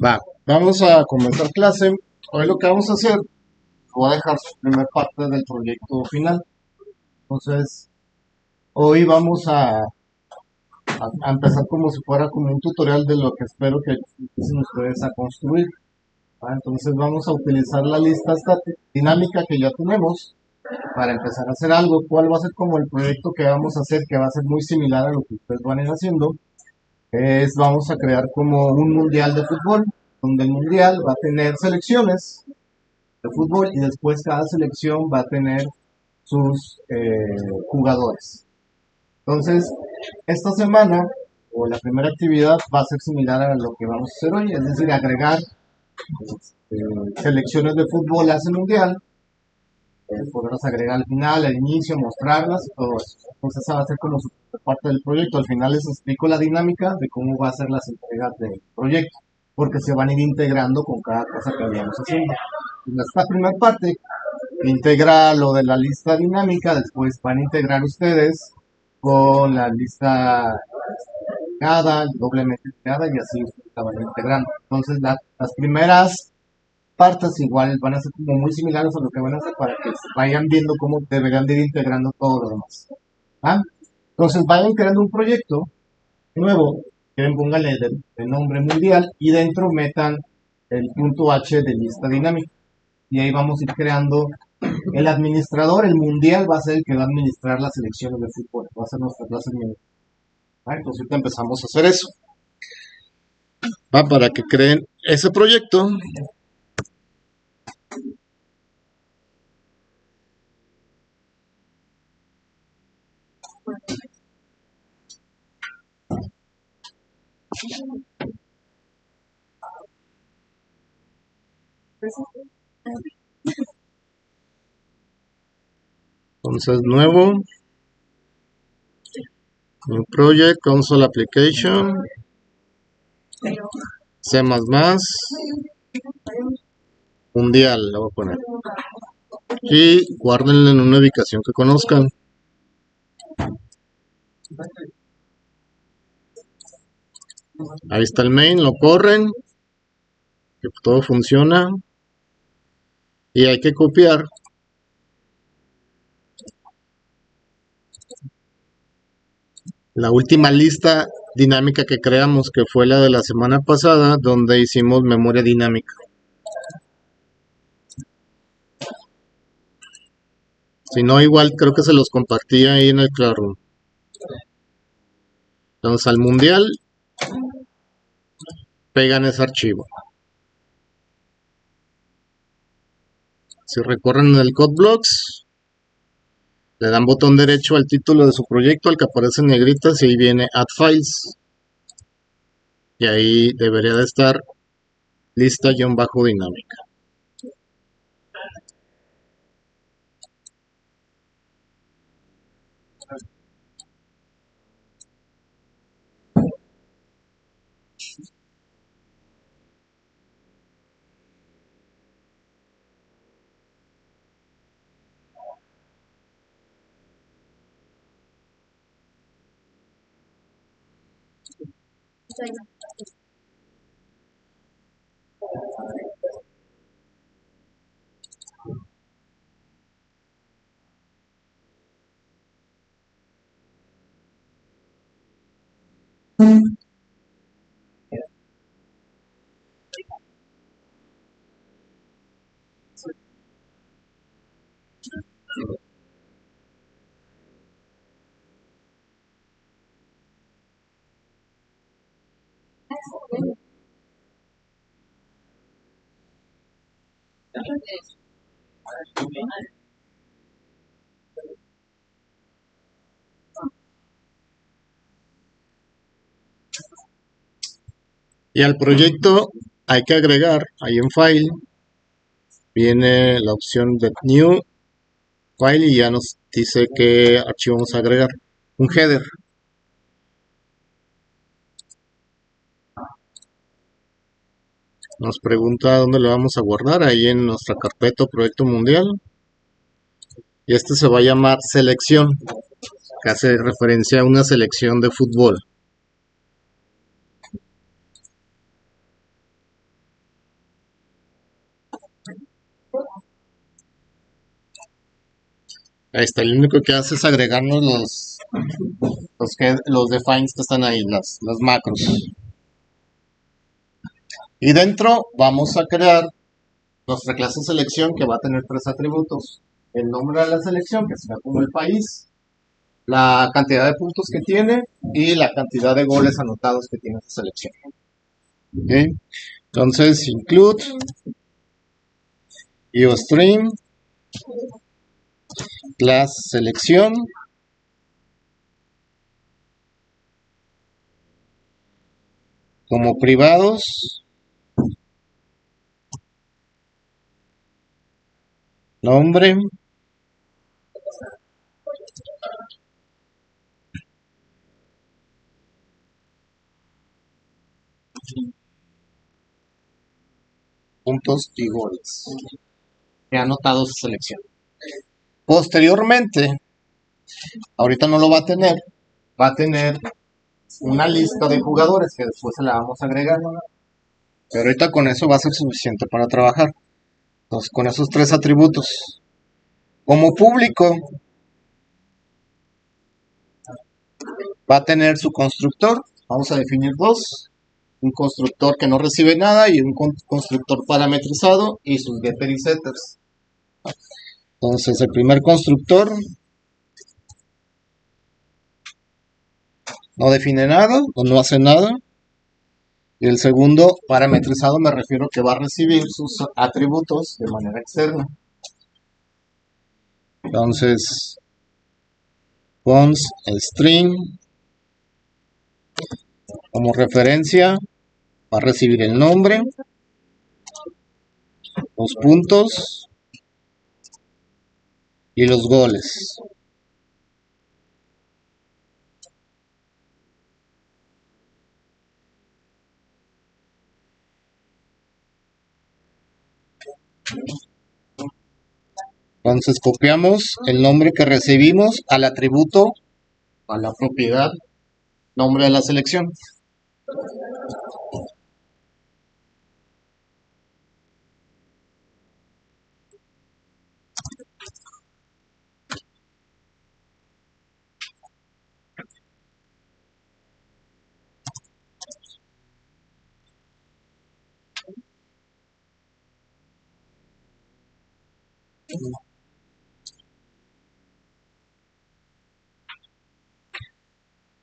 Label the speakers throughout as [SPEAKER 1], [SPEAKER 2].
[SPEAKER 1] Va, vamos a comenzar clase. Hoy lo que vamos a hacer, voy a dejar su primer parte del proyecto final. Entonces, hoy vamos a empezar como si fuera como un tutorial de lo que espero que empiecen ustedes a construir. ¿Va? Entonces vamos a utilizar la lista dinámica que ya tenemos para empezar a hacer algo. ¿Cuál va a ser como el proyecto que vamos a hacer? Que va a ser muy similar a lo que ustedes van a ir haciendo. Vamos a crear como un mundial de fútbol, donde el mundial va a tener selecciones de fútbol y después cada selección va a tener sus jugadores. Entonces, esta semana o la primera actividad va a ser similar a lo que vamos a hacer hoy, es decir, agregar selecciones de fútbol a ese mundial, poderlas agregar al final, al inicio, mostrarlas y todo eso. Entonces, esa va a ser como parte del proyecto. Al final les explico la dinámica de cómo va a ser las entregas del proyecto, porque se van a ir integrando con cada cosa que vayamos haciendo. En esta primera parte integra lo de la lista dinámica, después van a integrar ustedes con la lista agregada, doblemente integrada y así ustedes la van integrando. Entonces las primeras partes igual van a ser como muy similares a lo que van a hacer para que vayan viendo cómo deberían de ir integrando todo lo demás. ¿Ah? Entonces vayan creando un proyecto nuevo, quieren póngale de nombre mundial y dentro metan el punto H de lista dinámica y ahí vamos a ir creando el administrador. El mundial va a ser el que va a administrar las selecciones de fútbol, va a ser nuestra clase administrativa. Entonces ahorita empezamos a hacer eso. Va para que creen ese proyecto. Entonces nuevo, new project, console application, C++, mundial, lo voy a poner. Y guárdenlo en una ubicación que conozcan. Ahí está el main, lo corren, que todo funciona. Y hay que copiar la última lista dinámica que creamos, que fue la de la semana pasada, donde hicimos memoria dinámica. Si no, igual creo que se los compartí ahí en el Classroom. Entonces al mundial pegan ese archivo. Si recorren el Code Blocks, le dan botón derecho al título de su proyecto, al que aparece en negritas, y ahí viene Add Files. Y ahí debería de estar lista-dinámica. Y al proyecto hay que agregar, ahí en File, viene la opción de New File y ya nos dice qué archivo vamos a agregar. Un header. Nos pregunta dónde lo vamos a guardar, ahí en nuestra carpeta Proyecto Mundial. Y este se va a llamar Selección, que hace referencia a una selección de fútbol. Ahí está, el único que hace es agregarnos los defines que están ahí, las macros. Y dentro vamos a crear nuestra clase selección que va a tener tres atributos. El nombre de la selección, que será como el país, la cantidad de puntos que tiene y la cantidad de goles anotados que tiene esta selección. ¿Okay? Entonces, include IOStream, class selección, como privados, nombre, puntos y goles. He anotado su selección. Posteriormente, ahorita no lo va a tener una lista de jugadores que después se la vamos a agregar. Pero ahorita con eso va a ser suficiente para trabajar. Entonces, con esos tres atributos. Como público, va a tener su constructor. Vamos a definir dos. Un constructor que no recibe nada y un constructor parametrizado y sus getter y setters. Entonces, el primer constructor no define nada o no hace nada. Y el segundo parametrizado me refiero que va a recibir sus atributos de manera externa. Entonces, const string como referencia va a recibir el nombre, los puntos y los goles. Entonces copiamos el nombre que recibimos al atributo, a la propiedad, nombre de la selección.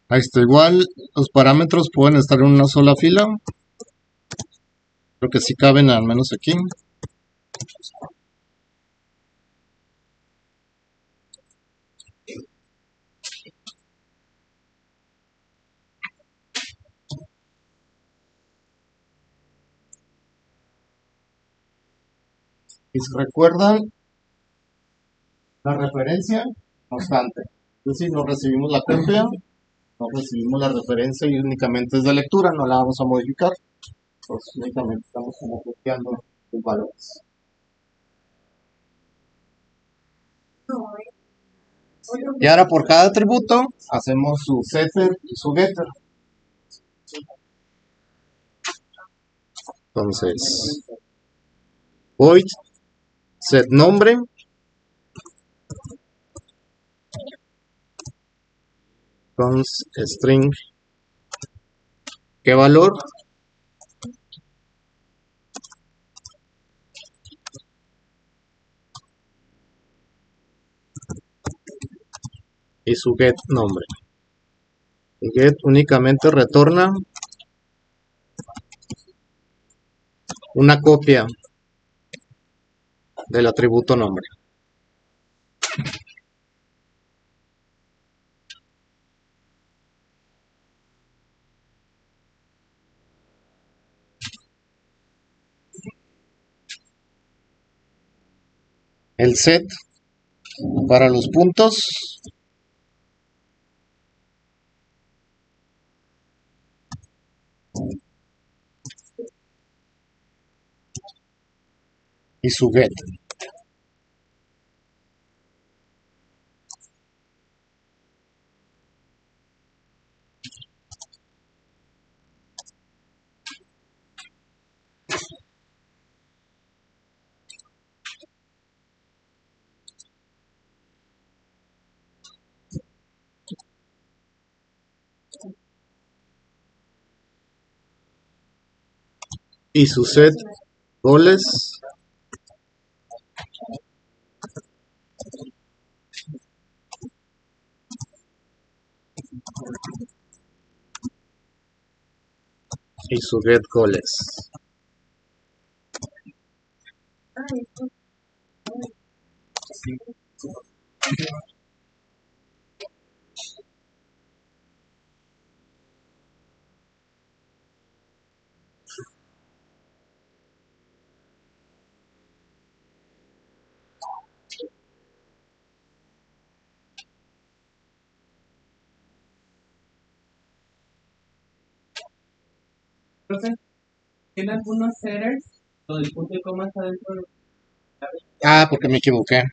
[SPEAKER 1] Ahí está, igual los parámetros pueden estar en una sola fila. Creo que sí caben al menos aquí. Y si recuerdan, la referencia constante. Es decir, no recibimos la copia, no recibimos la referencia y únicamente es de lectura, no la vamos a modificar. Entonces únicamente estamos como copiando los valores. Y ahora por cada atributo hacemos su setter y su getter. Entonces, void set nombre, const string, ¿qué valor? Y su get nombre. Y get únicamente retorna una copia del atributo nombre. El set para los puntos y su get.
[SPEAKER 2] y su set goles y su get goles.
[SPEAKER 3] Entonces, tiene algunos setters donde el punto y coma está dentro de...
[SPEAKER 2] Ah, porque me equivoqué.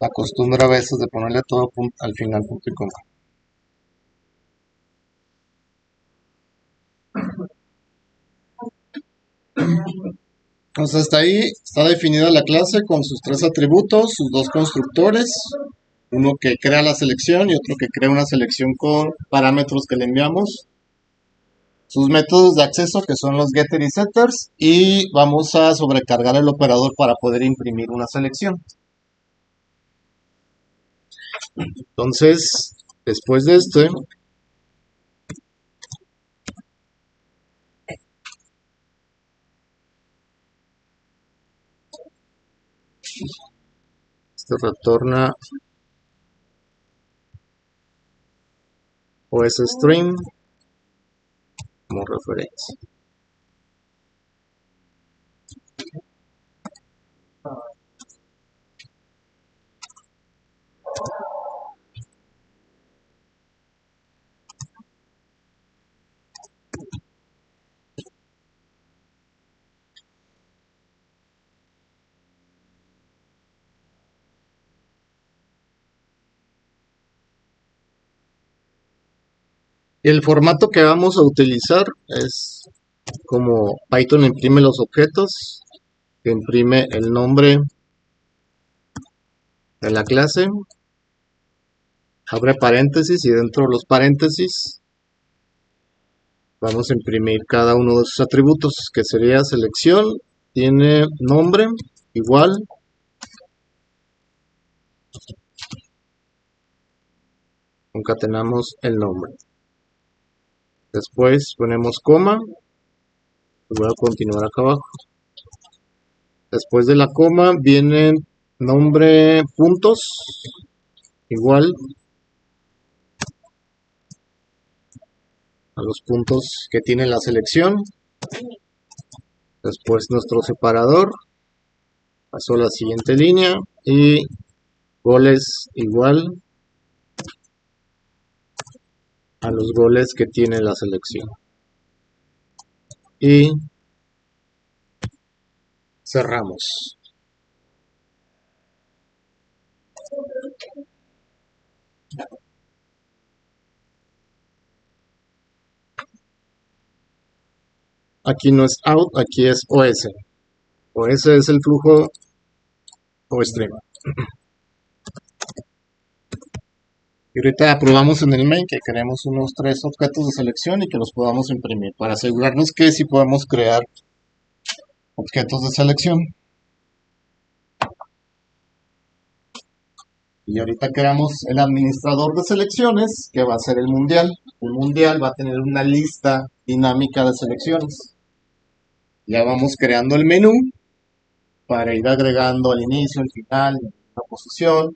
[SPEAKER 2] Acostumbro a veces de ponerle todo al final punto y coma. Entonces hasta ahí está definida la clase con sus tres atributos, sus dos constructores, uno que crea la selección y otro que crea una selección con parámetros que le enviamos, sus métodos de acceso que son los getter y setters, y vamos a sobrecargar el operador para poder imprimir una selección. Entonces, después de este retorna OSStream como referencia. El formato que vamos a utilizar es como Python imprime los objetos, que imprime el nombre de la clase, abre paréntesis y dentro de los paréntesis vamos a imprimir cada uno de sus atributos, que sería selección, tiene nombre, igual, concatenamos el nombre. Después ponemos coma, y voy a continuar acá abajo. Después de la coma vienen nombre puntos, igual a los puntos que tiene la selección. Después nuestro separador, pasó a la siguiente línea y goles igual a los goles que tiene la selección. Y cerramos. Aquí no es out, aquí es OS. OS es el flujo o stream. Y ahorita probamos en el main que queremos unos 3 objetos de selección y que los podamos imprimir para asegurarnos que sí podemos crear objetos de selección. Y ahorita creamos el administrador de selecciones, que va a ser el mundial. El mundial va a tener una lista dinámica de selecciones. Ya vamos creando el menú para ir agregando al inicio, al final, la posición.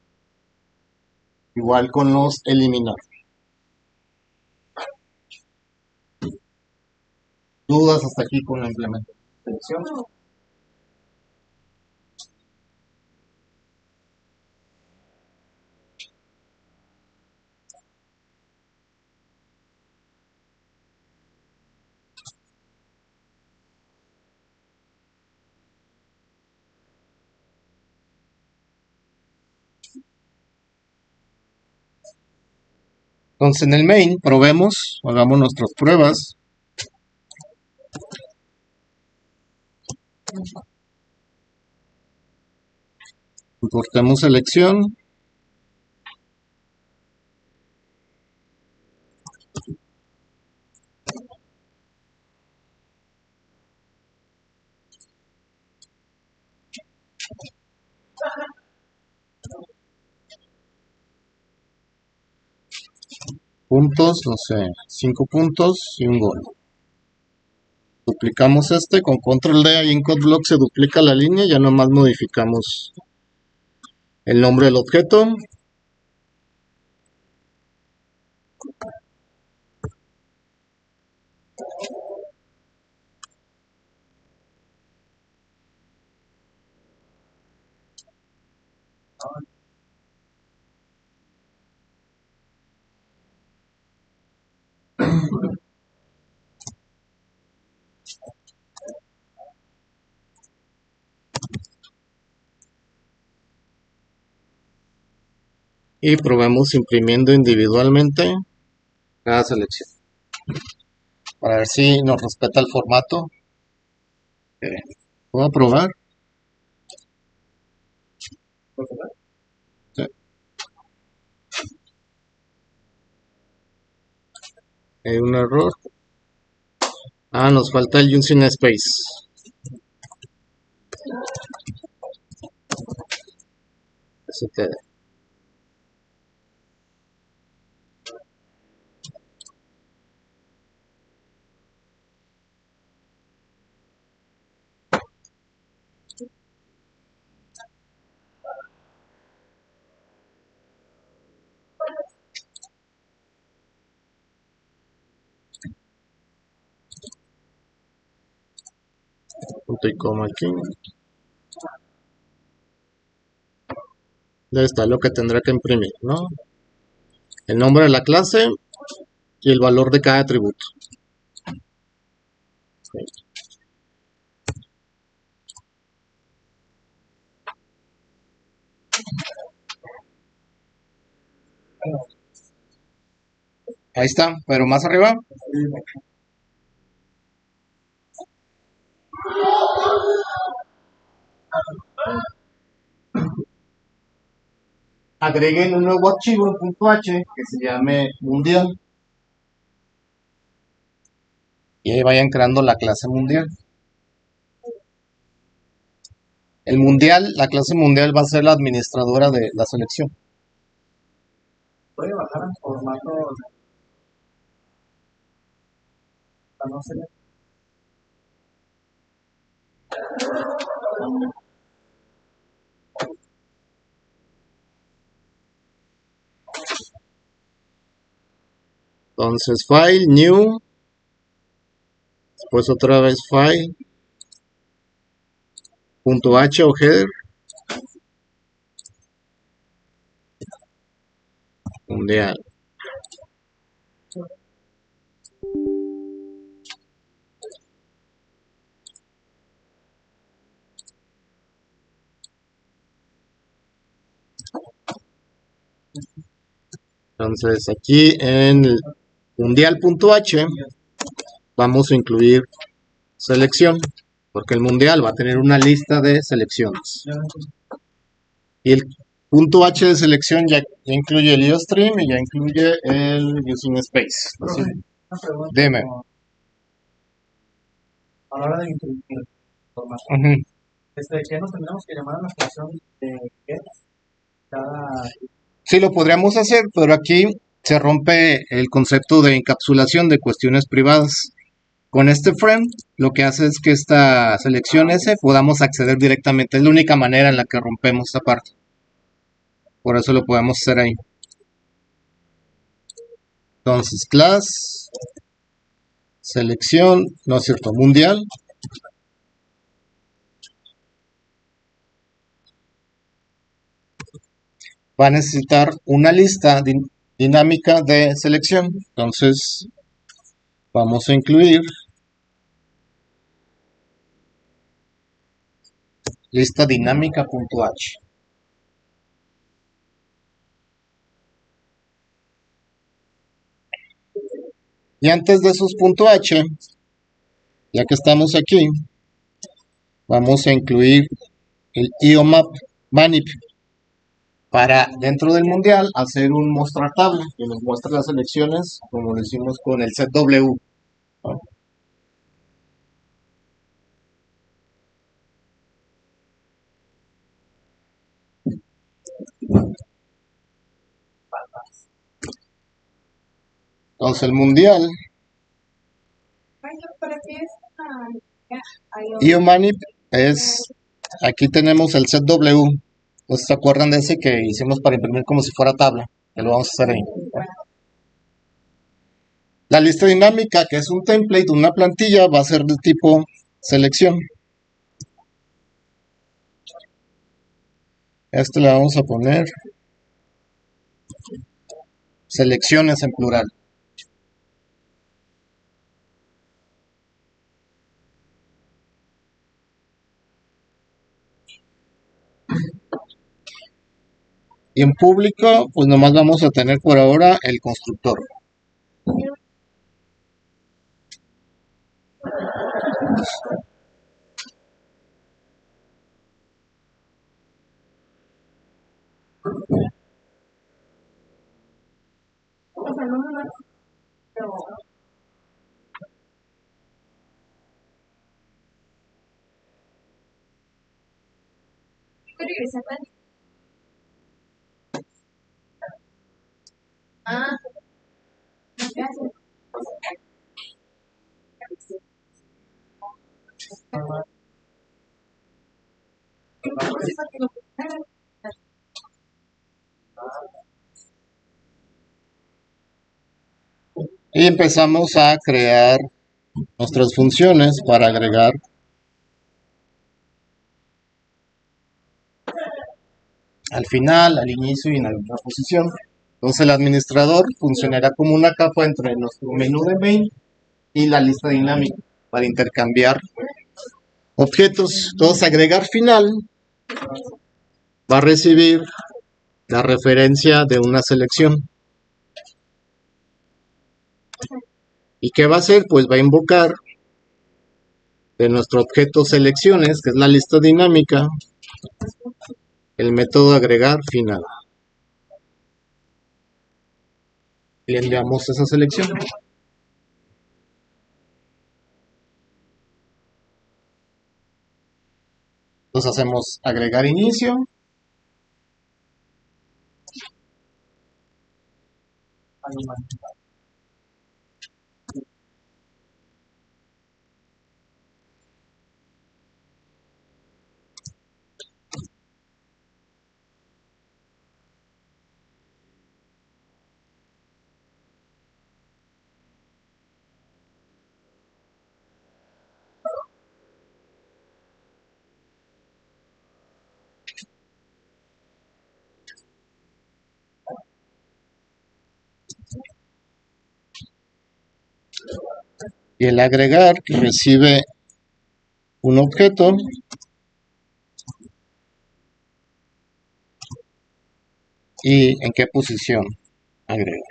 [SPEAKER 2] Igual con los eliminar. ¿Dudas hasta aquí con la implementación? Entonces en el main probemos, hagamos nuestras pruebas. Importemos selección. puntos, no sé, 5 puntos y un gol. Duplicamos este con control D, ahí en CodeBlock se duplica la línea, ya nomás modificamos el nombre del objeto. Y probemos imprimiendo individualmente cada selección para ver si nos respeta el formato. Voy a probar. Sí. Hay un error. Nos falta el using space. STD. Punto y coma aquí. Ya está lo que tendrá que imprimir, ¿no? El nombre de la clase y el valor de cada atributo. Ahí está, pero más arriba. Agreguen un nuevo archivo en .h que se llame mundial. Y ahí vayan creando la clase mundial. El mundial, la clase mundial va a ser la administradora de la selección.
[SPEAKER 3] Puede bajar en formato. No sé.
[SPEAKER 2] Entonces, file, new. Después otra vez file. .h o header. Mundial. Entonces aquí en el mundial.h vamos a incluir selección, porque el mundial va a tener una lista de selecciones. Y el .h de selección ya incluye el IOStream y ya incluye el using space. ¿Sí? Dime.
[SPEAKER 3] A la hora de imprimir formato. ¿Qué nos tendremos que llamar a la función de get?
[SPEAKER 2] Sí, lo podríamos hacer, pero aquí se rompe el concepto de encapsulación de cuestiones privadas. Con este frame, lo que hace es que esta selección S podamos acceder directamente. Es la única manera en la que rompemos esta parte. Por eso lo podemos hacer ahí. Entonces, class, selección, no es cierto, mundial. Va a necesitar una lista dinámica de selección. Entonces, vamos a incluir lista dinámica.h. Y antes de esos .h, ya que estamos aquí, vamos a incluir el IOMAP manip para dentro del mundial hacer un mostrar tabla que nos muestre las selecciones como lo hicimos con el set W, ¿no? Entonces el mundial. Y Humanip es, aquí tenemos el set W. ¿Ustedes se acuerdan de ese que hicimos para imprimir como si fuera tabla? Que lo vamos a hacer ahí. La lista dinámica, que es un template, una plantilla, va a ser de tipo selección. Este le vamos a poner selecciones en plural. Y en público, pues nomás vamos a tener por ahora el constructor. Y empezamos a crear nuestras funciones para agregar al final, al inicio y en alguna posición. Entonces el administrador funcionará como una capa entre nuestro menú de main y la lista dinámica para intercambiar objetos. Entonces agregar final va a recibir la referencia de una selección. ¿Y qué va a hacer? Pues va a invocar de nuestro objeto selecciones, que es la lista dinámica, el método agregar final. Y le enviamos esa selección. Entonces hacemos agregar inicio. Y el agregar recibe un objeto y en qué posición agregar.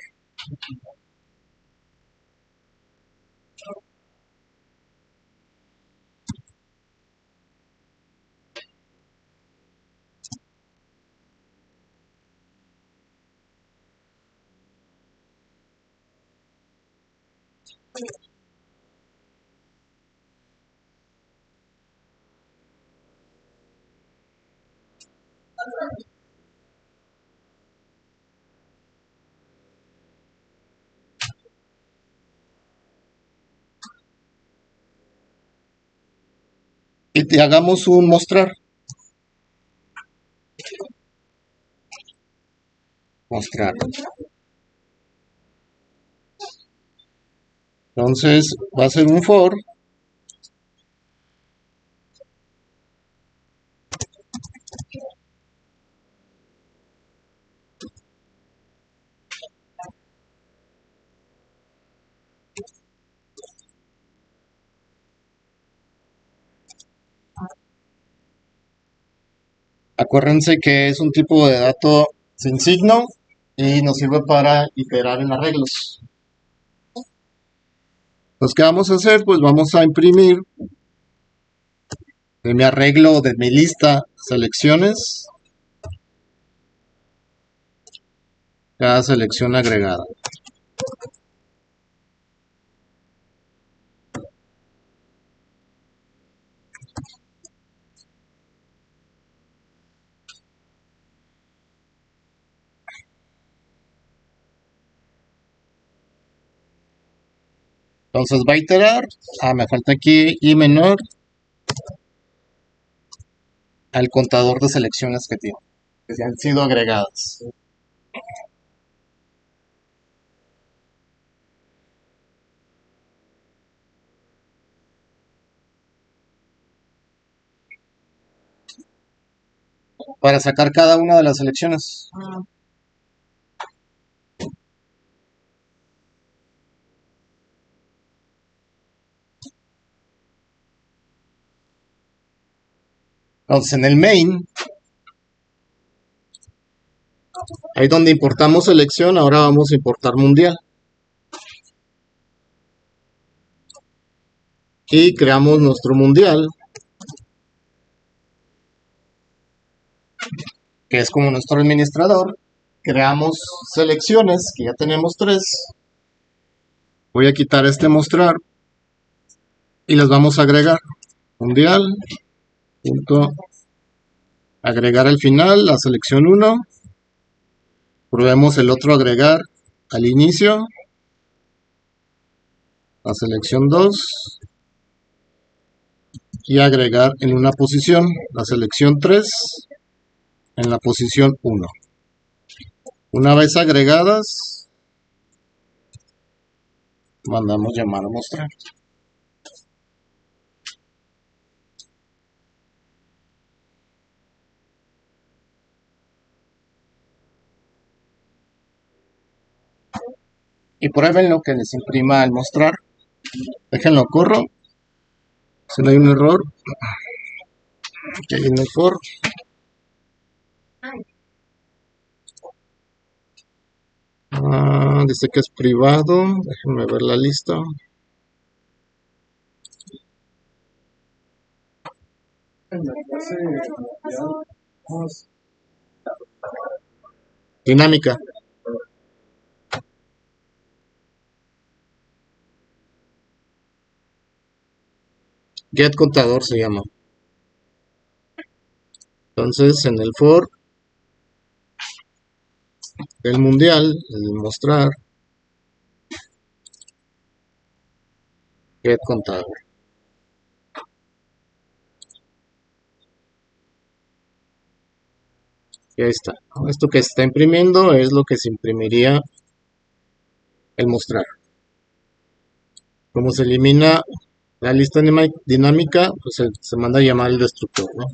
[SPEAKER 2] Y te hagamos un mostrar. Mostrar. Entonces va a ser un for. Acuérdense que es un tipo de dato sin signo y nos sirve para iterar en arreglos. Pues, ¿qué vamos a hacer? Pues vamos a imprimir de mi arreglo de mi lista selecciones cada selección agregada. Entonces va a iterar. Me falta aquí I menor al contador de selecciones que tiene, que han sido agregadas. Para sacar cada una de las selecciones. Entonces en el main, ahí donde importamos selección, ahora vamos a importar mundial. Y creamos nuestro mundial, que es como nuestro administrador. Creamos selecciones, que ya tenemos 3. Voy a quitar este mostrar y las vamos a agregar. Mundial, punto, agregar al final la selección 1. Probemos el otro agregar al inicio, la selección 2. Y agregar en una posición la selección 3 en la posición 1. Una vez agregadas, mandamos llamar a mostrar. Y pruébenlo que les imprima al mostrar. Déjenlo corro. Si no hay un error. Aquí hay un error. Dice que es privado. Déjenme ver la lista. Dinámica. Get contador se llama. Entonces en el for del mundial, el mostrar, get contador. Y ahí está. Esto que se está imprimiendo es lo que se imprimiría el mostrar. Como se elimina la lista dinámica, pues se manda a llamar el destructor, ¿no?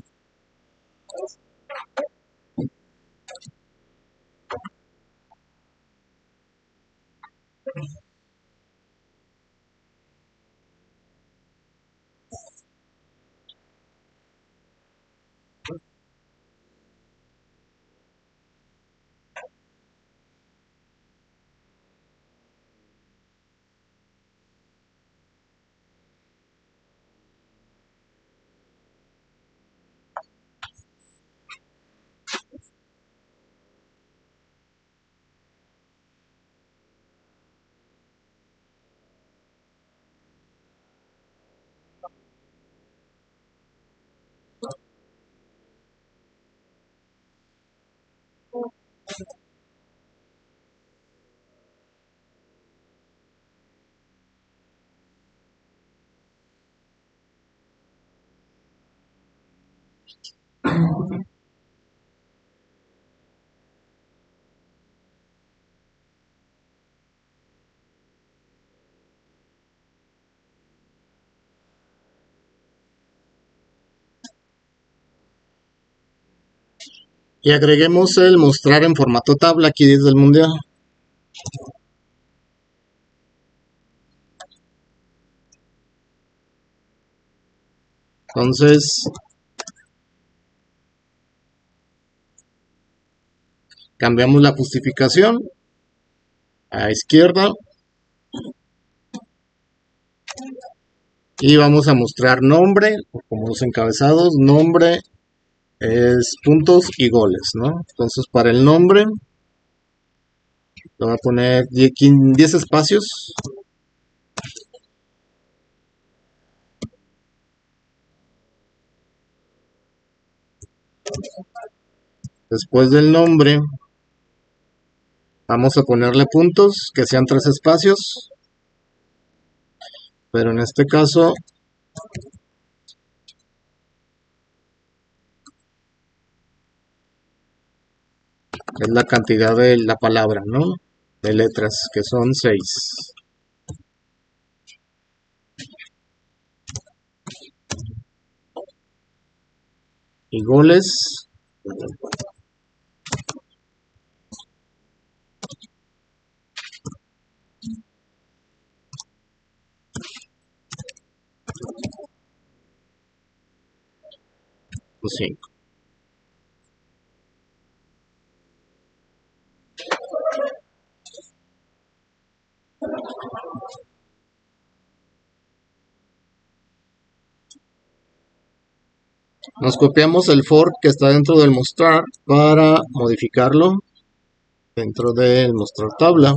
[SPEAKER 2] Y agreguemos el mostrar en formato tabla aquí desde el mundial. Entonces, cambiamos la justificación a izquierda y vamos a mostrar nombre, como los encabezados, nombre es puntos y goles, ¿no? Entonces para el nombre le voy a poner 10 espacios. Después del nombre vamos a ponerle puntos que sean 3 espacios. pero en este caso es la cantidad de la palabra, ¿no? De letras, que son 6. Y goles, pues 5. Nos copiamos el for que está dentro del mostrar para modificarlo dentro del mostrar tabla.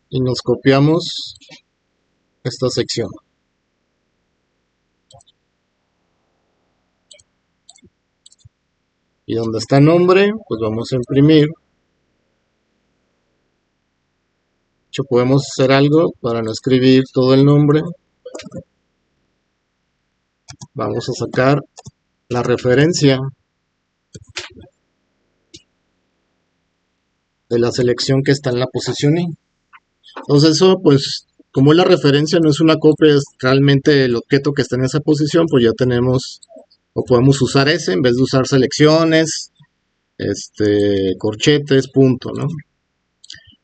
[SPEAKER 2] Y nos copiamos esta sección. Y donde está nombre, pues vamos a imprimir. De hecho, podemos hacer algo para no escribir todo el nombre. Vamos a sacar la referencia de la selección que está en la posición I. Entonces eso, pues, como la referencia no es una copia, es realmente el objeto que está en esa posición, pues ya tenemos, o podemos usar ese en vez de usar selecciones, corchetes, punto, ¿no?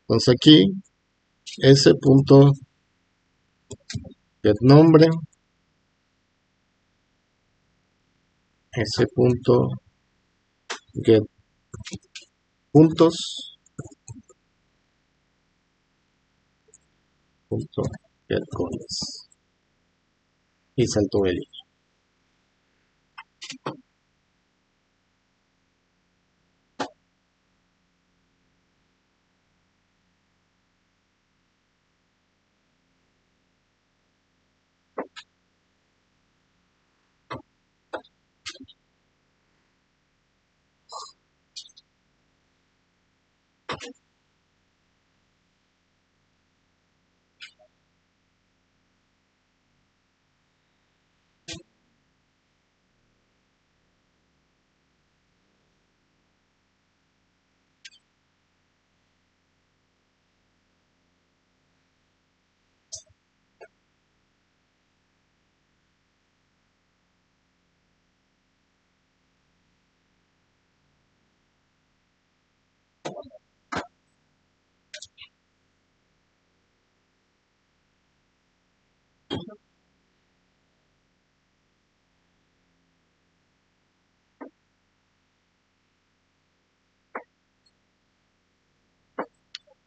[SPEAKER 2] Entonces aquí, ese punto get nombre, ese punto get puntos, punto get goles, y salto el hilo.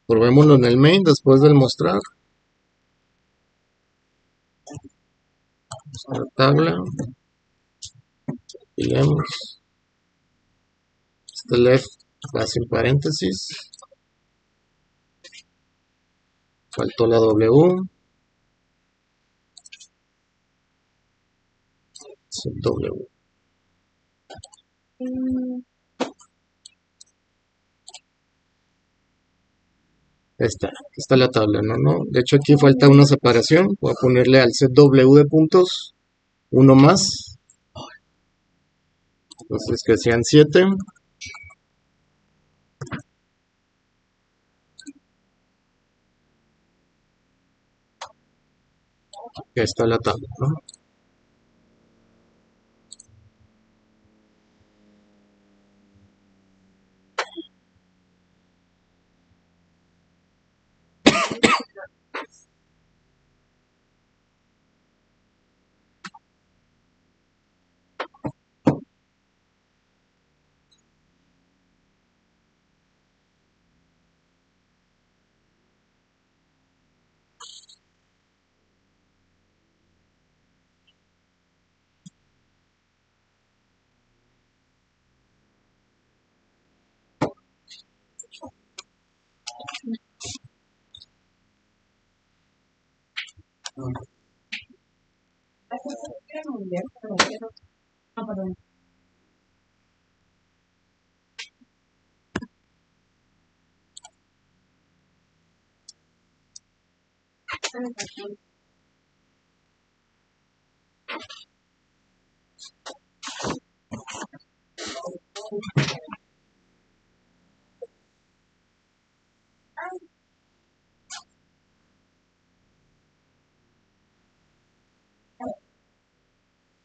[SPEAKER 2] Probémoslo en el main después del mostrar. La tabla. Digamos. Left va sin paréntesis. Faltó la W. W. Esta está la tabla, ¿no? De hecho aquí falta una separación. Voy a ponerle al set W de puntos uno más. Entonces que sean 7. Ya está la tabla, ¿no?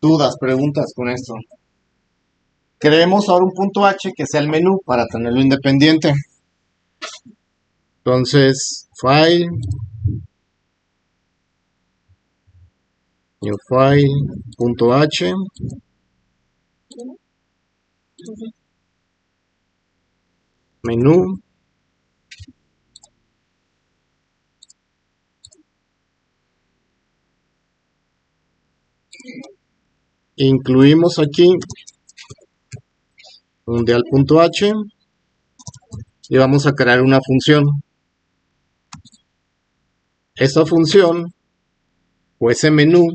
[SPEAKER 1] Dudas, preguntas con esto. Creemos ahora un punto H que sea el menú para tenerlo independiente.
[SPEAKER 2] Entonces, File, New File, punto H, menú, incluimos aquí mundial.h y vamos a crear una función. Esta función o ese menú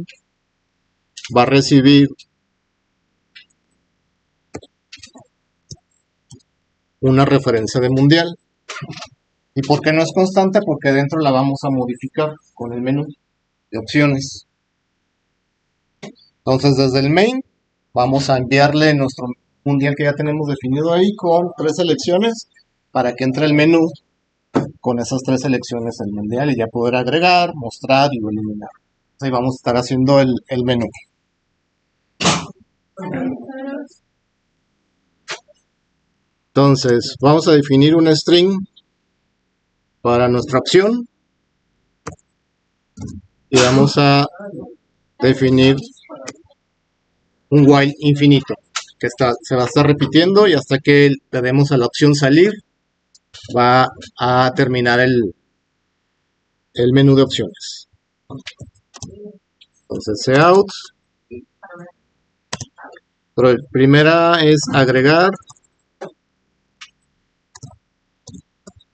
[SPEAKER 2] va a recibir una referencia de mundial.
[SPEAKER 1] ¿Y por qué no es constante? Porque dentro la vamos a modificar con el menú de opciones. Entonces desde el main vamos a enviarle nuestro mundial que ya tenemos definido ahí con 3 selecciones para que entre el menú con esas 3 selecciones el mundial y ya poder agregar, mostrar y eliminar. Ahí vamos a estar haciendo el menú.
[SPEAKER 2] Entonces, vamos a definir un string para nuestra opción y vamos a definir un while infinito que se va a estar repitiendo y hasta que le demos a la opción salir va a terminar el menú de opciones. Entonces, out. Pero primera es agregar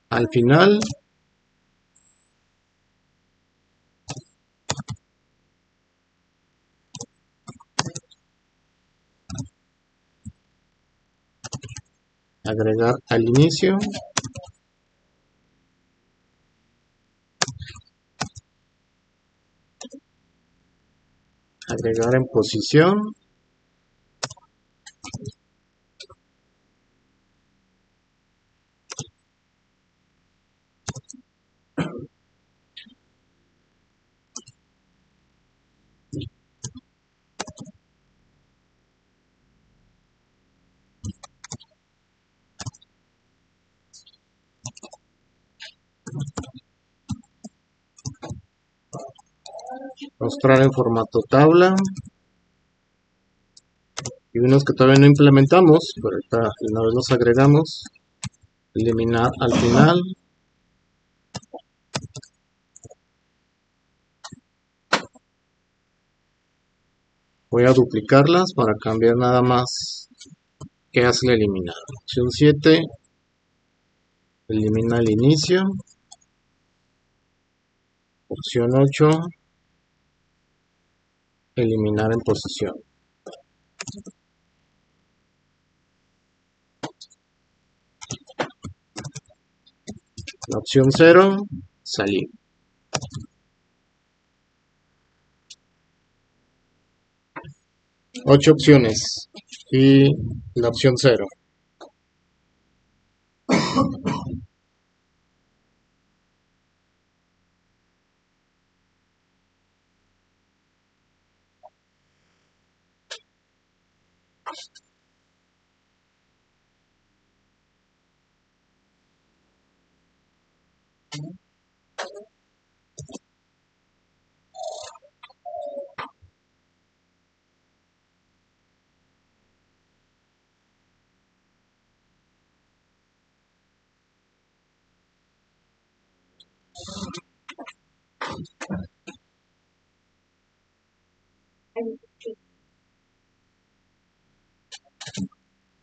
[SPEAKER 2] al final. Agregar al inicio. Agregar en posición. Mostrar en formato tabla. Y unos que todavía no implementamos, pero ahorita una vez los agregamos. Eliminar al final. Voy a duplicarlas para cambiar nada más que hace el eliminar. Opción 7. Elimina el inicio. Opción 8. Eliminar en posición. La opción 0. Salir. Ocho opciones y la opción 0.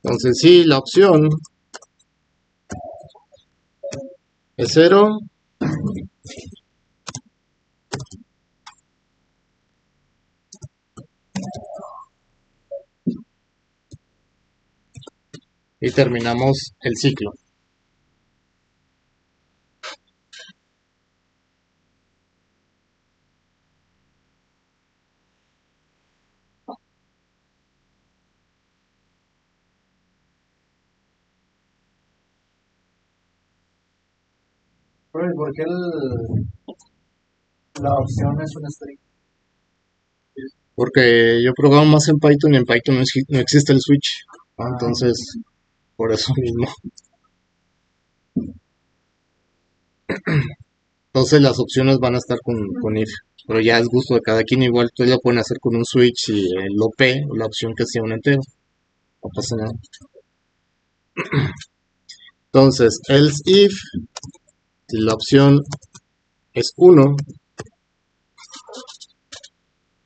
[SPEAKER 2] Entonces sí, la opción es 0. Y terminamos el ciclo.
[SPEAKER 3] Pero, ¿y por qué la opción es un string?
[SPEAKER 2] Porque yo programo más en Python y en Python no existe el switch. Entonces, por eso mismo. Entonces las opciones van a estar con if. Pero ya es gusto de cada quien. Igual ustedes lo pueden hacer con un switch y el OP, o la opción que sea un entero. No pasa nada. Entonces, else if, si la opción es 1,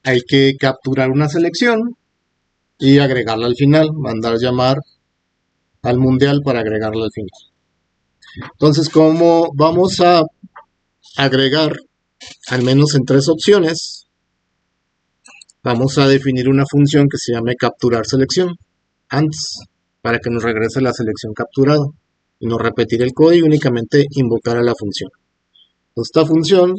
[SPEAKER 2] hay que capturar una selección y agregarla al final, mandar llamar al mundial para agregarla al final. Entonces, como vamos a agregar al menos en 3 opciones, vamos a definir una función que se llame capturar selección antes, para que nos regrese la selección capturada y no repetir el código, únicamente invocar a la función. Esta función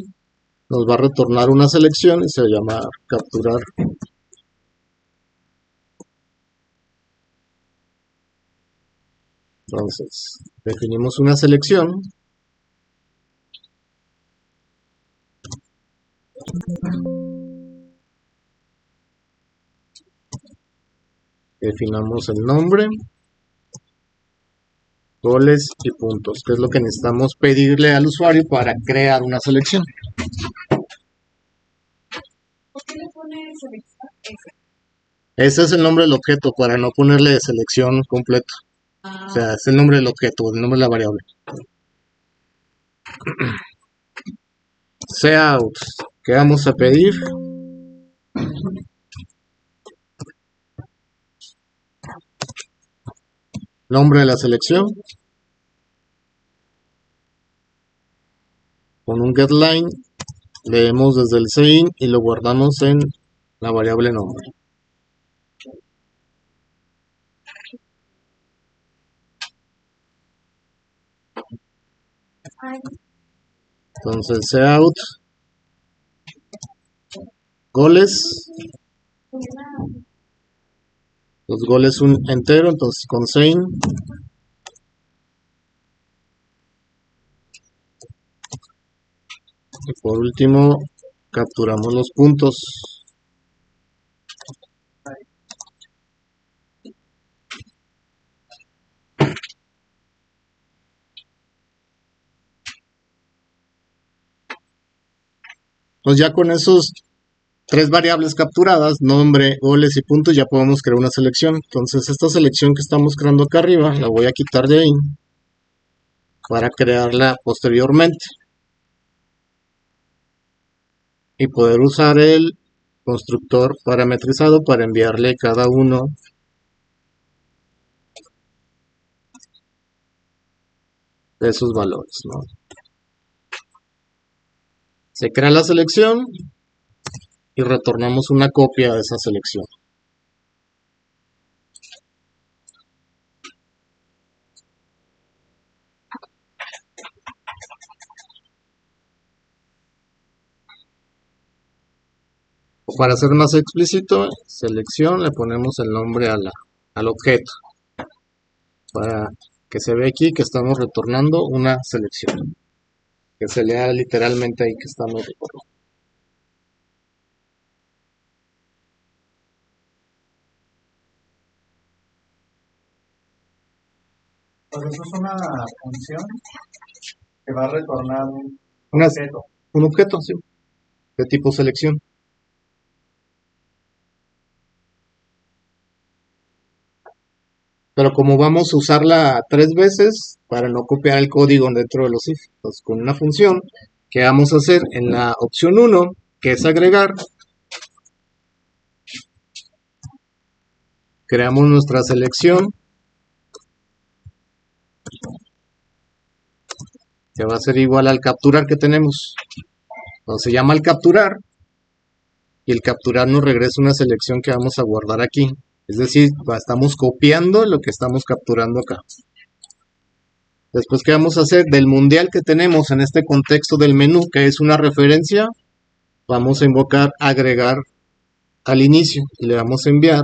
[SPEAKER 2] nos va a retornar una selección y se llama capturar. Entonces, definimos una selección. Definamos el nombre, goles y puntos, que es lo que necesitamos pedirle al usuario para crear una selección.
[SPEAKER 4] ¿Por qué le pone selección?
[SPEAKER 2] Ese es el nombre del objeto, para no ponerle selección completo. O sea, es el nombre del objeto, el nombre de la variable. Cout, ¿qué vamos a pedir? Nombre de la selección. Con un getLine leemos desde el sein y lo guardamos en la variable nombre. Entonces cout goles, los goles un entero, entonces con sein y por último capturamos los puntos. Pues ya con esos 3 variables capturadas, nombre, goles y puntos, ya podemos crear una selección. Entonces esta selección que estamos creando acá arriba, la voy a quitar de ahí para crearla posteriormente y poder usar el constructor parametrizado para enviarle cada uno de sus valores, ¿no? Se crea la selección y retornamos una copia de esa selección. O para ser más explícito, selección, le ponemos el nombre al objeto, para que se vea aquí que estamos retornando una selección, que se lea literalmente ahí que estamos retornando.
[SPEAKER 3] Pues eso es una función que va a retornar un
[SPEAKER 2] Una-
[SPEAKER 3] objeto.
[SPEAKER 2] Un objeto, sí, de tipo selección. Pero como vamos a usarla 3 veces para no copiar el código dentro de los if, entonces con una función que vamos a hacer en la opción 1, que es agregar, creamos nuestra selección que va a ser igual al capturar que tenemos. Entonces se llama el capturar y el capturar nos regresa una selección que vamos a guardar aquí. Es decir, estamos copiando lo que estamos capturando acá. Después, ¿qué vamos a hacer? Del mundial que tenemos en este contexto del menú, que es una referencia, vamos a invocar agregar al inicio y le vamos a enviar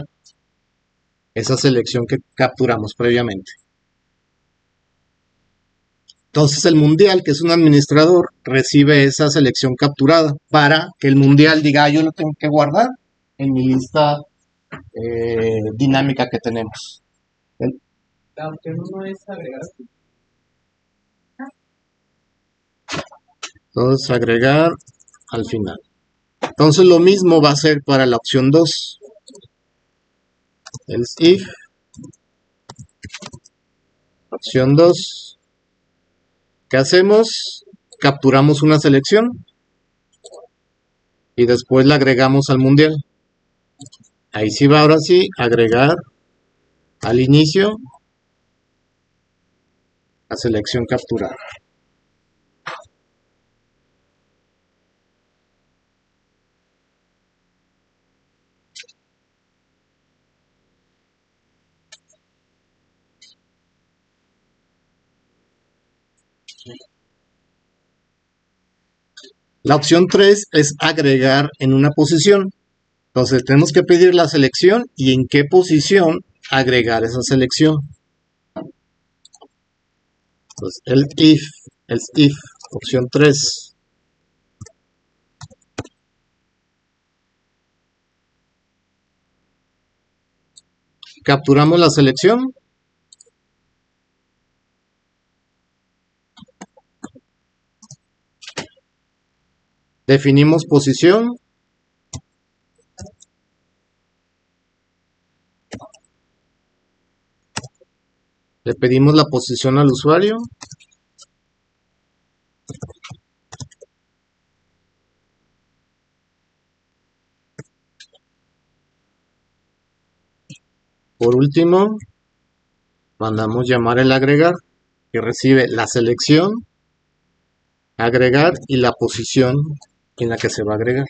[SPEAKER 2] esa selección que capturamos previamente. Entonces el mundial, que es un administrador, recibe esa selección capturada para que el mundial diga, yo lo tengo que guardar en mi lista dinámica que tenemos.
[SPEAKER 3] La opción 1 es agregar.
[SPEAKER 2] Entonces agregar al final. Entonces lo mismo va a ser para la opción 2. Else if. Opción 2. ¿Qué hacemos? Capturamos una selección y después la agregamos al mundial. Ahí sí va, ahora sí, agregar al inicio la selección capturada. La opción 3 es agregar en una posición. Entonces tenemos que pedir la selección y en qué posición agregar esa selección. Entonces else if, opción 3. Capturamos la selección. Definimos posición. Le pedimos la posición al usuario. Por último, mandamos llamar el agregar, que recibe la selección, agregar y la posición en la que se va a agregar.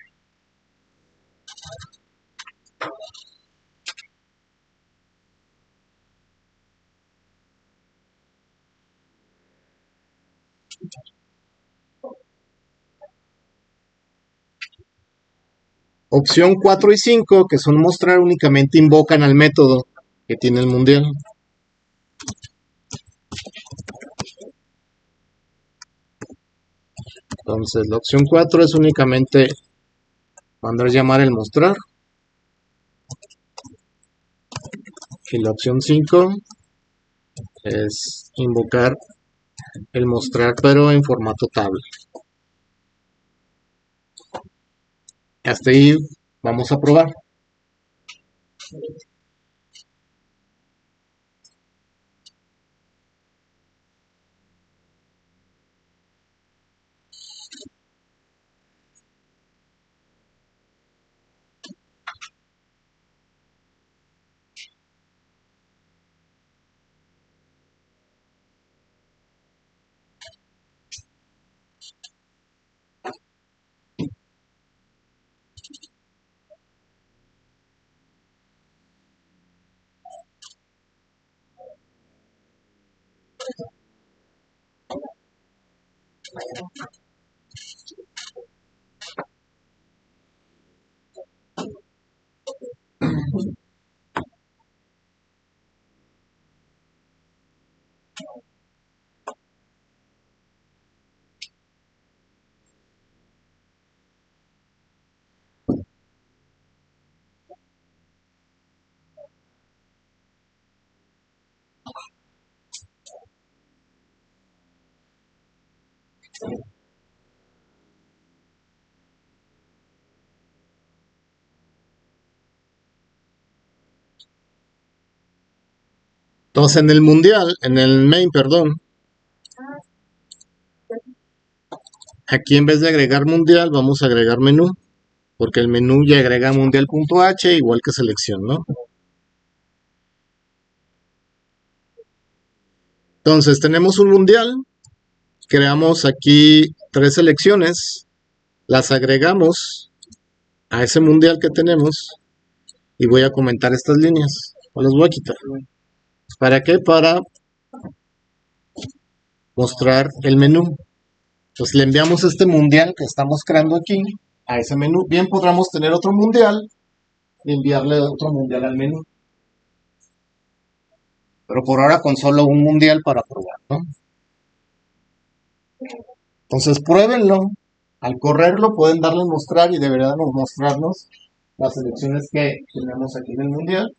[SPEAKER 2] Opción 4 y 5, que son mostrar, únicamente invocan al método que tiene el mundial. Entonces la opción 4 es únicamente mandar llamar el mostrar. Y la opción 5 es invocar el mostrar, pero en formato tabla. Hasta ahí vamos a probar. Entonces en el mundial, en el main, perdón, aquí en vez de agregar mundial vamos a agregar menú, porque el menú ya agrega mundial.h igual que selección, ¿no? Entonces tenemos un mundial, creamos aquí 3 selecciones, las agregamos a ese mundial que tenemos y voy a comentar estas líneas, o las voy a quitar. ¿Para qué? Para mostrar el menú. Entonces le enviamos este mundial que estamos creando aquí a ese menú. Bien podríamos tener otro mundial y enviarle otro mundial al menú. Pero por ahora con solo un mundial para probar, ¿no? Entonces pruébenlo. Al correrlo pueden darle a mostrar y deberían mostrarnos las selecciones que tenemos aquí en el mundial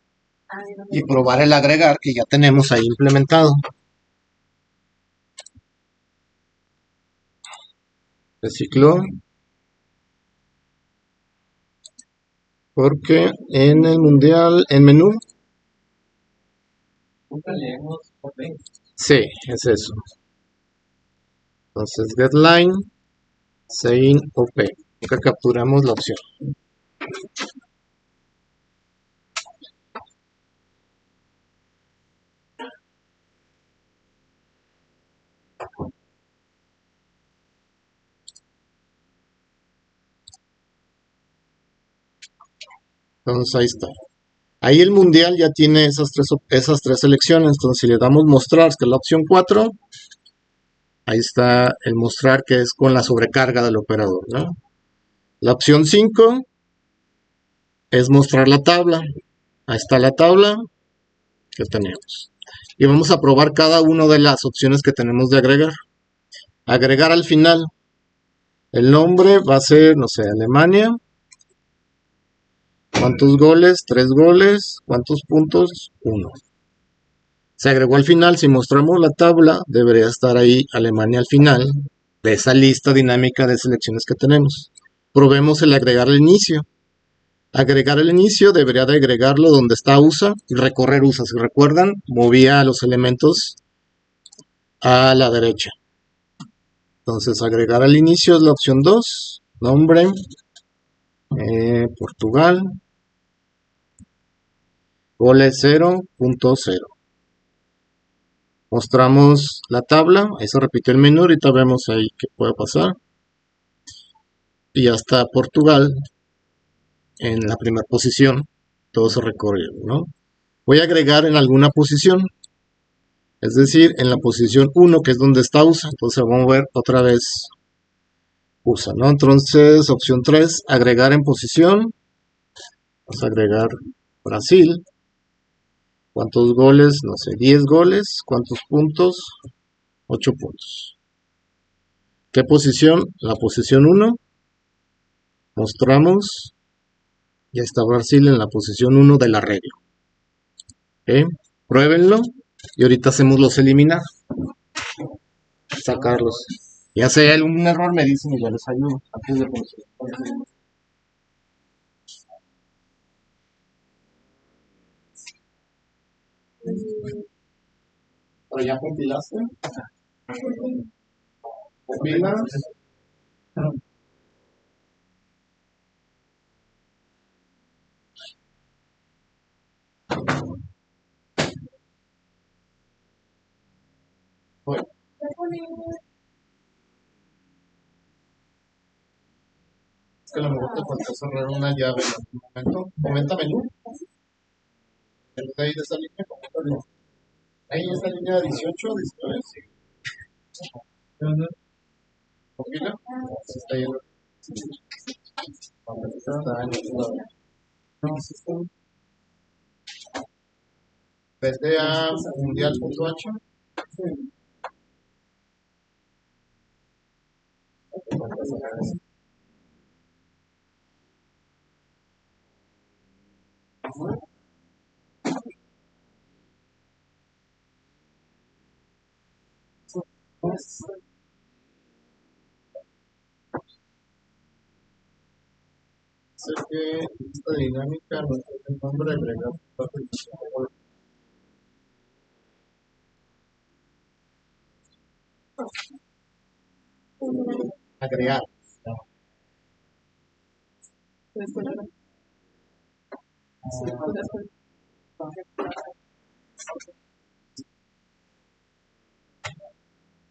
[SPEAKER 2] y probar el agregar que ya tenemos ahí implementado. Recicló. Porque en el mundial, en menú,
[SPEAKER 3] Nunca leemos por 20.
[SPEAKER 2] sí, es eso. Entonces, deadline, sein OP. Nunca capturamos la opción. Entonces, ahí está. Ahí el mundial ya tiene esas tres selecciones. Entonces, si le damos mostrar, que es la opción 4, ahí está el mostrar, que es con la sobrecarga del operador, ¿no? La opción 5 es mostrar la tabla. Ahí está la tabla que tenemos. Y vamos a probar cada una de las opciones que tenemos de agregar. Agregar al final. El nombre va a ser, no sé, Alemania. ¿Cuántos goles? 3 goles. ¿Cuántos puntos? 1. Se agregó al final. Si mostramos la tabla, debería estar ahí Alemania al final de esa lista dinámica de selecciones que tenemos. Probemos el agregar al inicio. Agregar al inicio debería de agregarlo donde está USA y recorrer USA. Si recuerdan, movía los elementos a la derecha. Entonces, agregar al inicio es la opción 2. Nombre. Portugal. Goles 0.0. Mostramos la tabla. Ahí se repitió el menú. Ahorita vemos ahí qué puede pasar. Y ya está Portugal en la primera posición. Todo se recorrió, ¿no? Voy a agregar en alguna posición. Es decir, en la posición 1, que es donde está USA. Entonces vamos a ver otra vez USA, ¿no? Entonces, opción 3, agregar en posición. Vamos a agregar Brasil. ¿Cuántos goles? No sé, 10 goles. ¿Cuántos puntos? 8 puntos. ¿Qué posición? La posición 1. Mostramos. Ya está Brasil en la posición 1 del arreglo. ¿Ok? Pruébenlo. Y ahorita hacemos los eliminar. Sacarlos. Ya si hay algún error me dicen y ya les ayudo. Antes de proceder. ¿Pero ya compilaste? ¿Compila? Bueno. Es que a lo mejor te faltó cerrar una llave en algún momento. Comenta menú. En vez de ahí de esa línea, coméntalo. Ahí en esta línea 18, 19. ¿Compila? Está ahí. Vete a mundial.h. Sé que esta dinámica no tiene el nombre agregado. Agregar.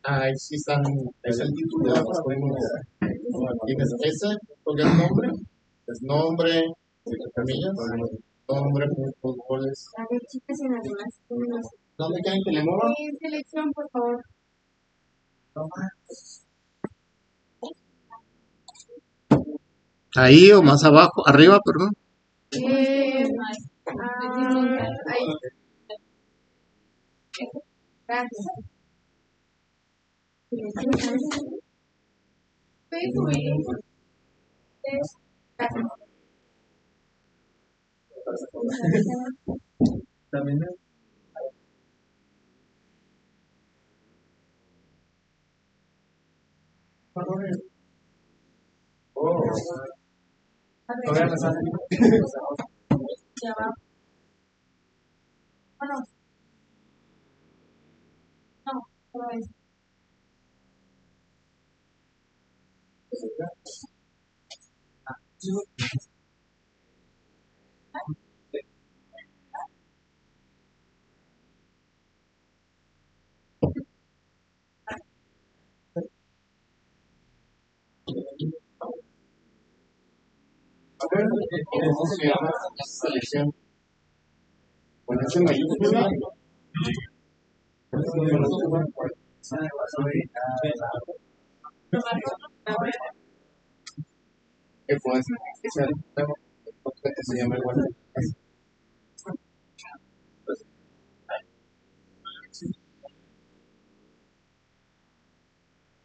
[SPEAKER 2] Ahí sí están, es el título de las columnas. Tienes ese, toca el nombre, es nombre, entre comillas, nombre, puntos, goles.
[SPEAKER 4] A ver, chicas, en las demás.
[SPEAKER 2] ¿Dónde quieren que le mueva?
[SPEAKER 4] Selección, por favor.
[SPEAKER 2] Ahí o más abajo, arriba, perdón.
[SPEAKER 4] Ahí. Gracias.
[SPEAKER 3] También todavía no sale.
[SPEAKER 4] Ya va. Bueno, no, otra vez.
[SPEAKER 2] ¿Cómo se llama esta selección? Con ese mayúscula. ¿Qué puede ser? Que se llama igual.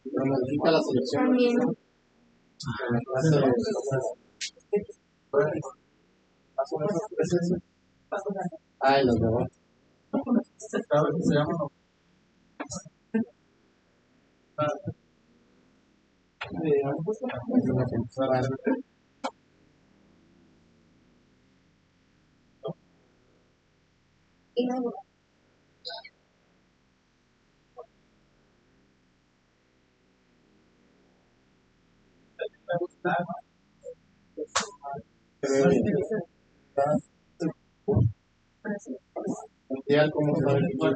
[SPEAKER 2] Pero modifica la selección.
[SPEAKER 4] También.
[SPEAKER 2] Ay, los demás.
[SPEAKER 3] Se llama.
[SPEAKER 4] Y luego,
[SPEAKER 2] Mundial, ¿cómo está el equipo?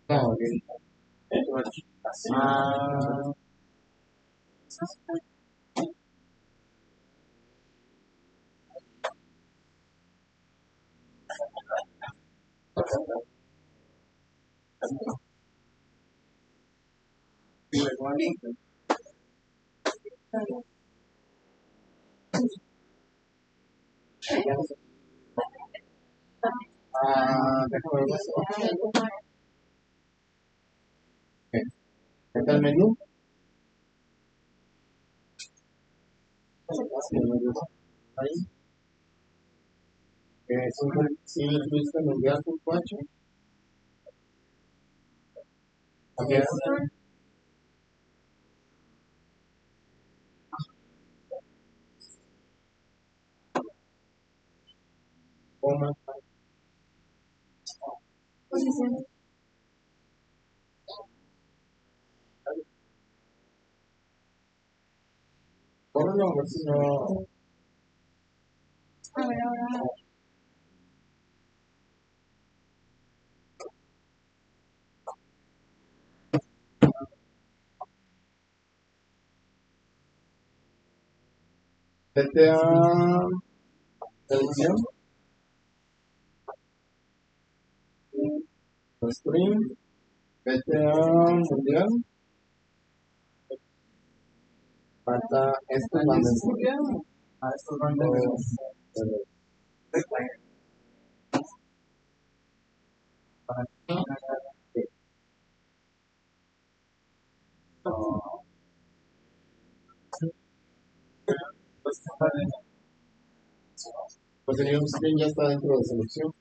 [SPEAKER 2] No, ok. Déjame ver más. ¿Está el menú? Ahí. Si le tuviste mundial por 4. Okay.
[SPEAKER 4] posición.
[SPEAKER 2] Córrelo, a ver si no.
[SPEAKER 4] A ver, ahora.
[SPEAKER 2] Vete a selección. Stream. Vete a mundial. Falta este panel.
[SPEAKER 3] Estos van de
[SPEAKER 2] Pues el Ion Stream ya está dentro de selección.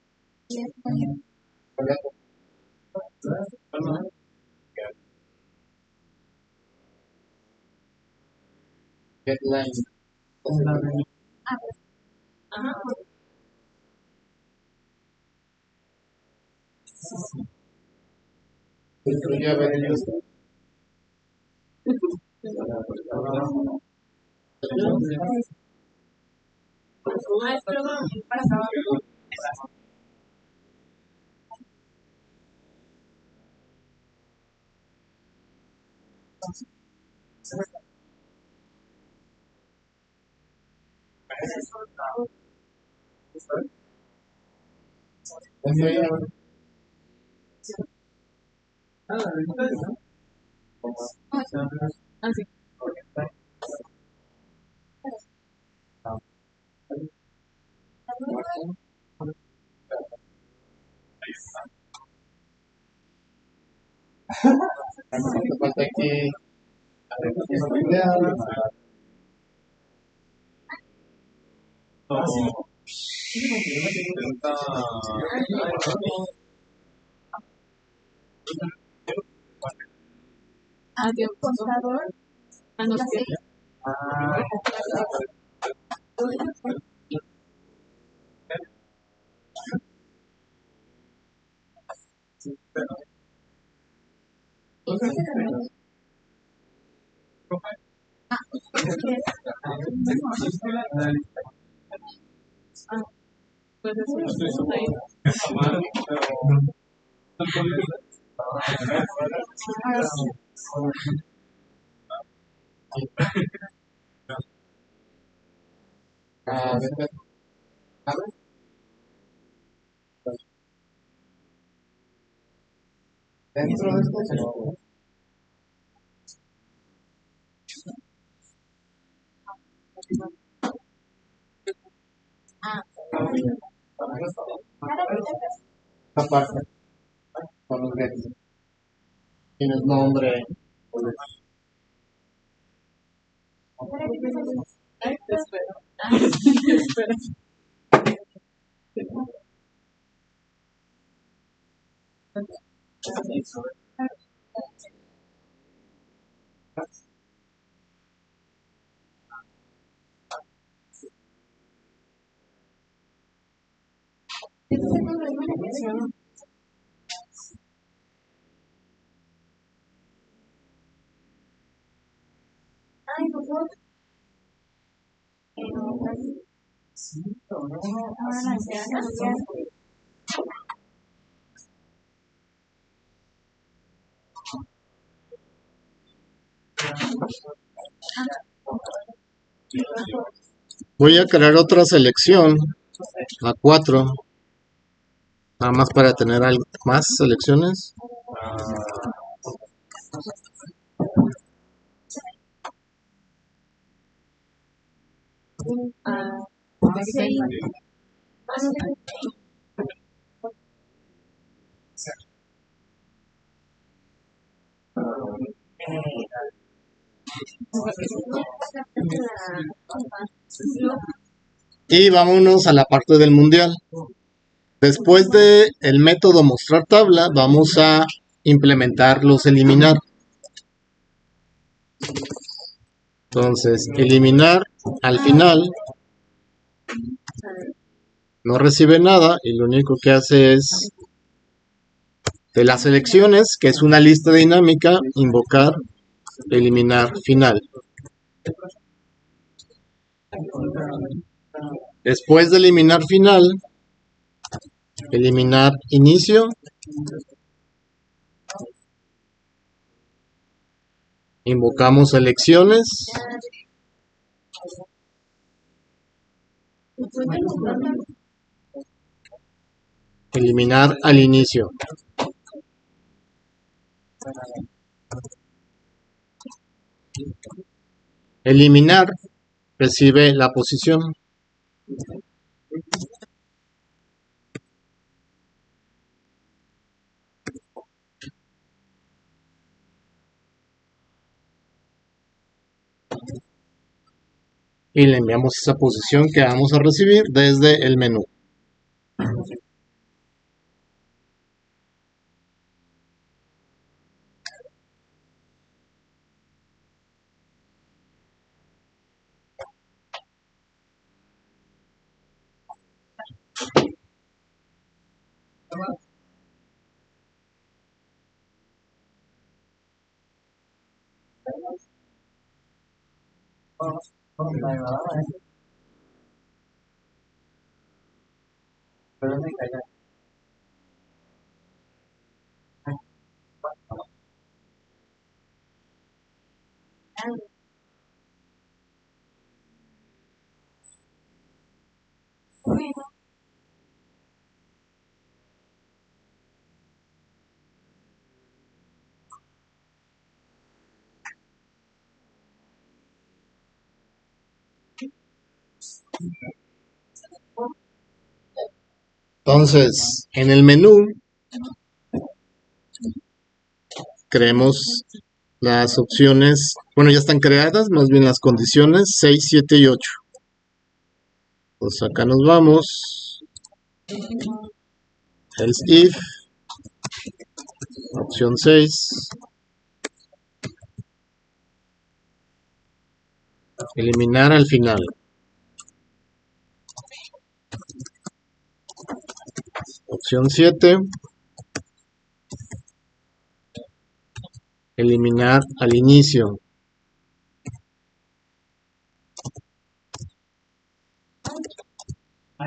[SPEAKER 2] Headline.
[SPEAKER 4] Ajá.
[SPEAKER 2] Incluye a ver el Ion Stream.
[SPEAKER 4] Ay, perdón, para
[SPEAKER 1] aquí la ideal.
[SPEAKER 4] Adiós, contador. A no ser. Pues
[SPEAKER 1] Dentro de esto, esta parte con los dedos. Tienes nombre.
[SPEAKER 4] espera. Ay, por favor.
[SPEAKER 2] Voy a crear otra selección, a 4, nada más para tener algo más selecciones. Y vámonos a la parte del mundial. Después de el método mostrar tabla, vamos a implementar los eliminar. Entonces, eliminar al final no recibe nada y lo único que hace es de las selecciones, que es una lista dinámica, invocar eliminar final. Después de eliminar final, eliminar inicio, invocamos selecciones, eliminar al inicio. Eliminar recibe la posición. Y le enviamos esa posición que vamos a recibir desde el menú. Entonces, en el menú creemos las opciones, bueno, ya están creadas, más bien las condiciones 6, 7 y 8. Pues acá nos vamos, else if, opción 6, eliminar al final. Opción 7, eliminar al inicio.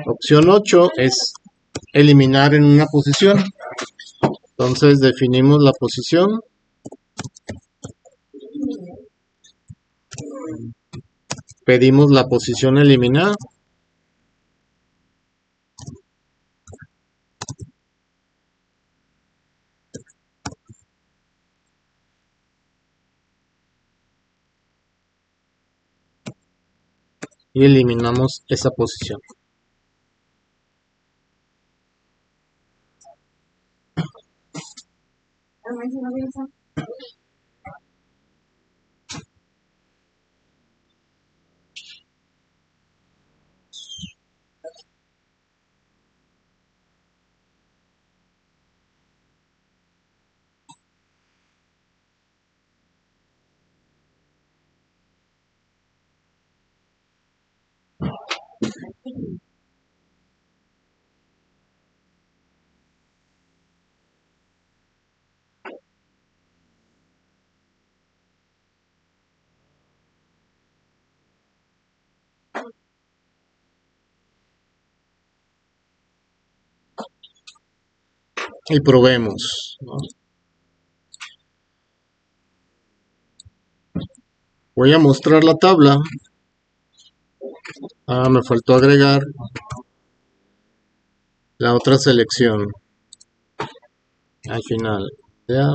[SPEAKER 2] Opción 8 es eliminar en una posición. Entonces definimos la posición. Pedimos la posición eliminar. Y eliminamos esa posición. Y probemos, ¿no? Voy a mostrar la tabla. Me faltó agregar la otra selección al final. Ya,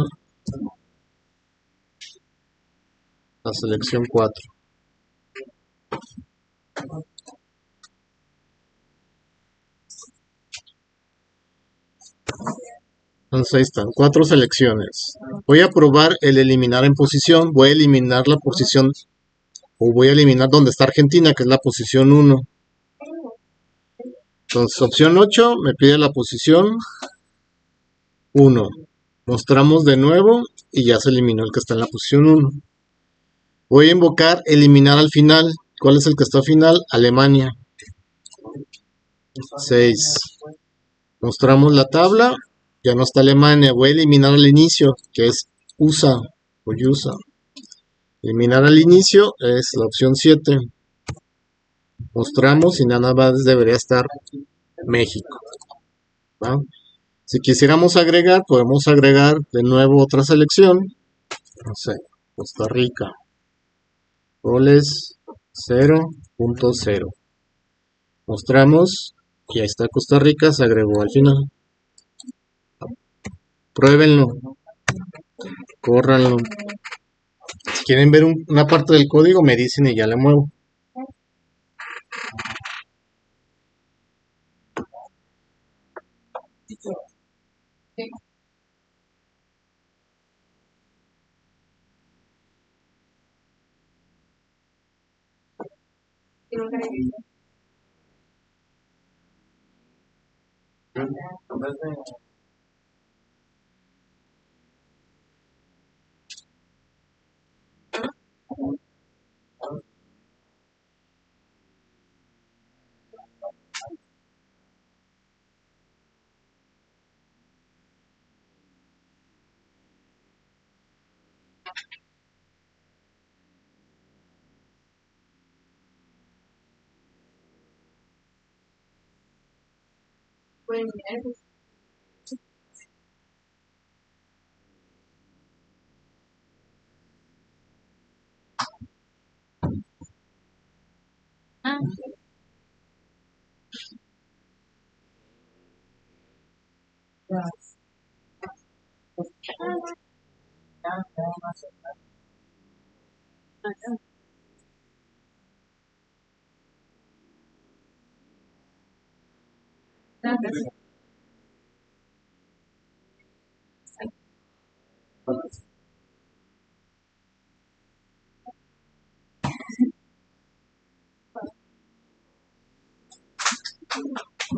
[SPEAKER 2] la selección 4. Entonces ahí están, 4 selecciones. Voy a probar el eliminar en posición. Voy a eliminar la posición, o voy a eliminar donde está Argentina, que es la posición 1. Entonces, opción 8 me pide la posición 1. Mostramos de nuevo y ya se eliminó el que está en la posición 1. Voy a invocar eliminar al final. ¿Cuál es el que está al final? Alemania. 6. Mostramos la tabla. Ya no está Alemania. Voy a eliminar al inicio, que es USA o USA. Eliminar al inicio es la opción 7. Mostramos y nada más debería estar México. ¿Va? Si quisiéramos agregar, podemos agregar de nuevo otra selección. No sé, Costa Rica. Goles 0.0. Mostramos y ahí está Costa Rica, se agregó al final. Pruébenlo, córranlo. Si quieren ver una parte del código, me dicen y ya le muevo.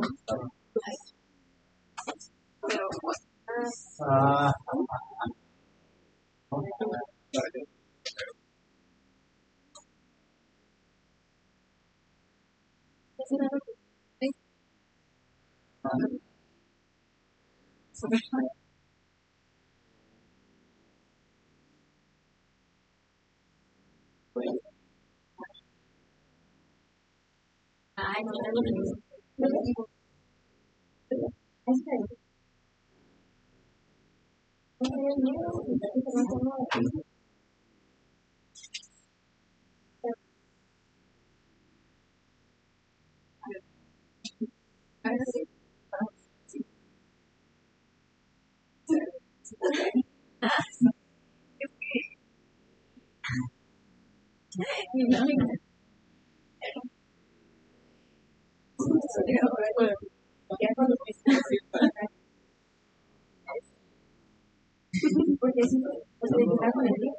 [SPEAKER 4] Pero,
[SPEAKER 1] Ah,
[SPEAKER 4] ay, porque si no, pues le está con el día.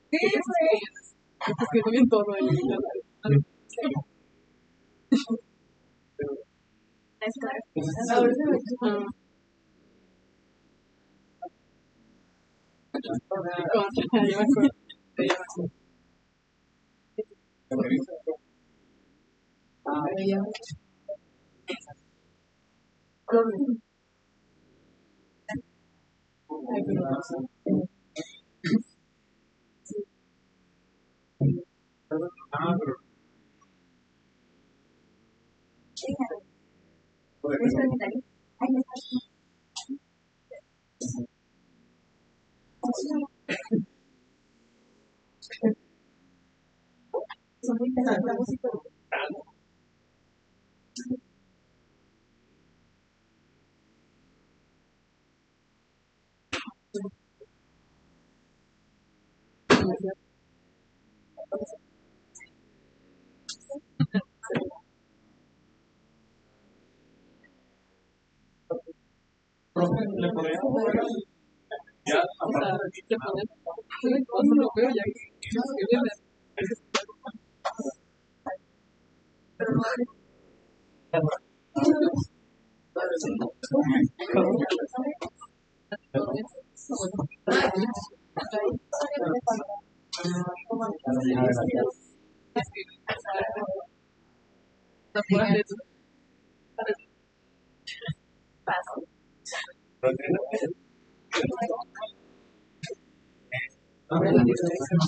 [SPEAKER 4] ¿Qué fue? Porque no en todo ahí.
[SPEAKER 3] ¿Le podemos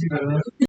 [SPEAKER 3] ya